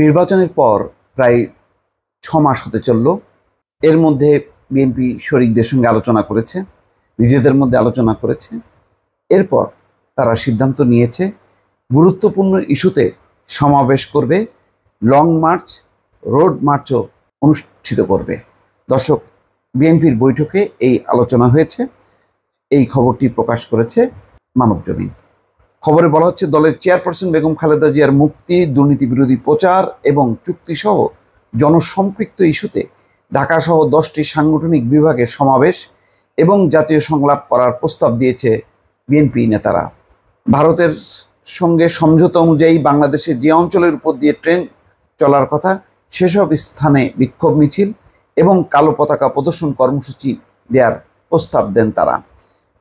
নির্বাচনের পর প্রায় 6 মাস হতে চলল। এর মধ্যে বিএনপি শরিকদের সঙ্গে আলোচনা করেছে, নিজেদের মধ্যে আলোচনা করেছে। এরপর তারা সিদ্ধান্ত নিয়েছে গুরুত্বপূর্ণ ইস্যুতে সমাবেশ করবে, লং মার্চ, রোড মার্চও অনুষ্ঠিত করবে। দর্শক, বিএনপির বৈঠকে এই আলোচনা হয়েছে, এই খবরটি প্রকাশ করেছে মানবজমিন। খবরে বলা হচ্ছে, দলের চেয়ারপারসন বেগম খালেদা জিয়ার মুক্তি, দুর্নীতি বিরোধী প্রচার এবং চুক্তিসহ জনসম্পৃক্ত ইস্যুতে ঢাকাসহ 10টি সাংগঠনিক বিভাগে সমাবেশ এবং জাতীয় সংলাপ করার প্রস্তাব দিয়েছে বিএনপি নেতারা। ভারতের সঙ্গে সমঝোতা অনুযায়ী বাংলাদেশের যে অঞ্চলের উপর দিয়ে ট্রেন চলার কথা সেসব স্থানে বিক্ষোভ মিছিল এবং কালো পতাকা প্রদর্শন কর্মসূচি দেওয়ার প্রস্তাব দেন তারা।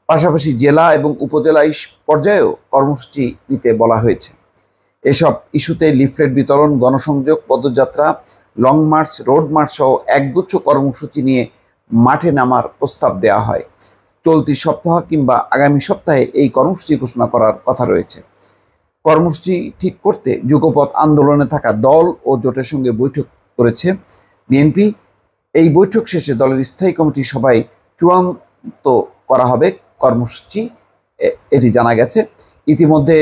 পাশাপাশি জেলা এবং উপজেলা পর্যায়েও কর্মসূচি নিতে বলা হয়েছে। এসব ইস্যুতে লিফলেট বিতরণ, গণসংযোগ, পদযাত্রা, লং মার্চ, রোড মার্চ সহ একগুচ্ছ কর্মসূচি নিয়ে মাঠে নামার প্রস্তাব দেওয়া হয়। চলতি সপ্তাহ কিংবা আগামী সপ্তাহে এই কর্মসূচি ঘোষণা করার কথা রয়েছে। কর্মসূচি ঠিক করতে যুগপৎ আন্দোলনে থাকা দল ও জোটের সঙ্গে বৈঠক করেছে বিএনপি। এই বৈঠক শেষে দলের স্থায়ী কমিটি সভায় চূড়ান্ত করা হবে কর্মসূচি, এটি জানা গেছে। ইতিমধ্যে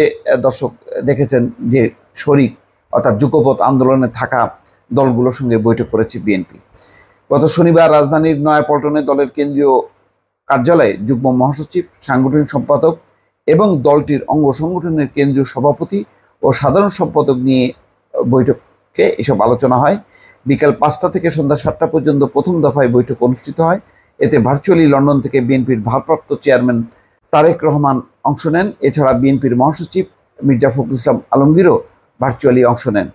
দর্শক দেখেছেন যে শরিক অর্থাৎ যুগপৎ আন্দোলনে থাকা দলগুলোর সঙ্গে বৈঠক করেছে বিএনপি। গত শনিবার রাজধানীর নয়াপল্টনে দলের কেন্দ্রীয় কার্যালয়ে যুগ্ম মহাসচিব, সাংগঠনিক সম্পাদক এবং দলটির অঙ্গ সংগঠনের কেন্দ্রীয় সভাপতি ও সাধারণ সম্পাদক নিয়ে বৈঠকে এসব আলোচনা হয়। বিকেল 5টা থেকে সন্ধ্যা 7টা পর্যন্ত প্রথম দফায় বৈঠক অনুষ্ঠিত হয়। এতে ভার্চুয়ালি লন্ডন থেকে বিএনপির ভারপ্রাপ্ত চেয়ারম্যান তারেক রহমান অংশ নেন। এছাড়া বিএনপির মহাসচিব মির্জা ফখরুল ইসলাম আলমগীরও ভার্চুয়ালি অংশ নেন।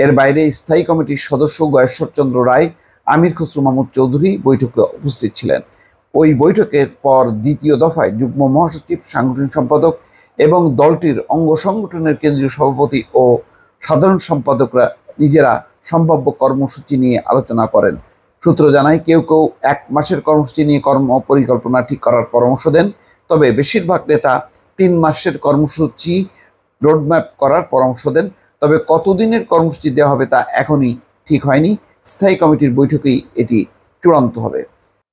এর বাইরে স্থায়ী কমিটির সদস্য গয়েশ্বরচন্দ্র রায়, আমির খসরু মাহমুদ চৌধুরী বৈঠকে উপস্থিত ছিলেন। ওই বৈঠকের পর দ্বিতীয় দফায় যুগ্ম মহাসচিব, সাংগঠনিক সম্পাদক এবং দলটির অঙ্গ সংগঠনের কেন্দ্রীয় সভাপতি ও সাধারণ সম্পাদকরা নিজেরা সম্ভাব্য কর্মসূচি নিয়ে আলোচনা করেন। সূত্র জানায়, কেউ কেউ 1 মাসের কর্মসূচি নিয়ে কর্ম পরিকল্পনা ঠিক করার পরামর্শ দেন। তবে বেশিরভাগ নেতা 3 মাসের কর্মসূচি রোডম্যাপ করার পরামর্শ দেন। তবে কতদিনের কর্মসূচি দেওয়া হবে তা এখনই ঠিক হয়নি। স্থায়ী কমিটির বৈঠকেই এটি চূড়ান্ত হবে।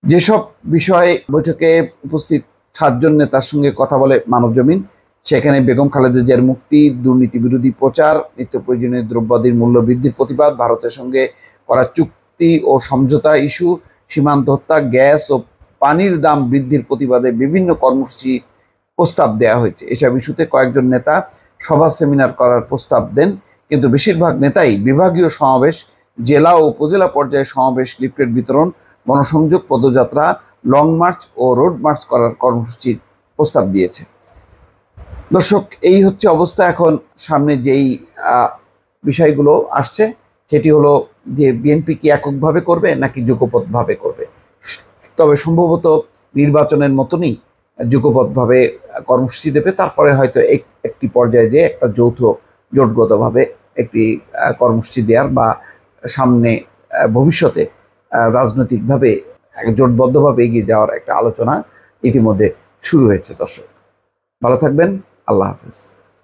যেসব বিষয়ে বৈঠকে উপস্থিত 7 জন নেতার সঙ্গে কথা বলে মানবজমিন, সেখানে বেগম খালেদা জিয়ার মুক্তি, দুর্নীতি বিরোধী প্রচার, নিত্য প্রয়োজনীয় দ্রব্যাদির মূল্য বৃদ্ধির প্রতিবাদ, ভারতের সঙ্গে করা চুক্তি ও সমঝোতা ইস্যু, সীমান্ত হত্যা, গ্যাস ও পানির দাম বৃদ্ধির প্রতিবাদে বিভিন্ন কর্মসূচি প্রস্তাব দেওয়া হয়েছে। এসব ইস্যুতে কয়েকজন নেতা সভা সেমিনার করার প্রস্তাব দেন, কিন্তু বেশিরভাগ নেতাই বিভাগীয় সমাবেশ, জেলা ও উপজেলা পর্যায়ে সমাবেশ, লিফলেট বিতরণ, গণসংযোগ, পদযাত্রা, লং মার্চ ও রোড মার্চ করার কর্মসূচির প্রস্তাব দিয়েছে। দর্শক, এই হচ্ছে অবস্থা। এখন সামনে যেই বিষয়গুলো আসছে সেটি হলো যে বিএনপি কি এককভাবে করবে নাকি যুগপৎভাবে করবে। তবে সম্ভবত নির্বাচনের মতনই যুগপৎভাবে কর্মসূচি দেবে, তারপরে হয়তো একটি পর্যায়ে যে একটা যৌথ জোটগতভাবে একটি কর্মসূচি দেওয়ার বা সামনে ভবিষ্যতে রাজনৈতিকভাবে জোটবদ্ধভাবে এগিয়ে যাওয়ার একটা আলোচনা ইতিমধ্যে শুরু হয়েছে। দর্শক, ভালো থাকবেন। আল্লাহ হাফেজ।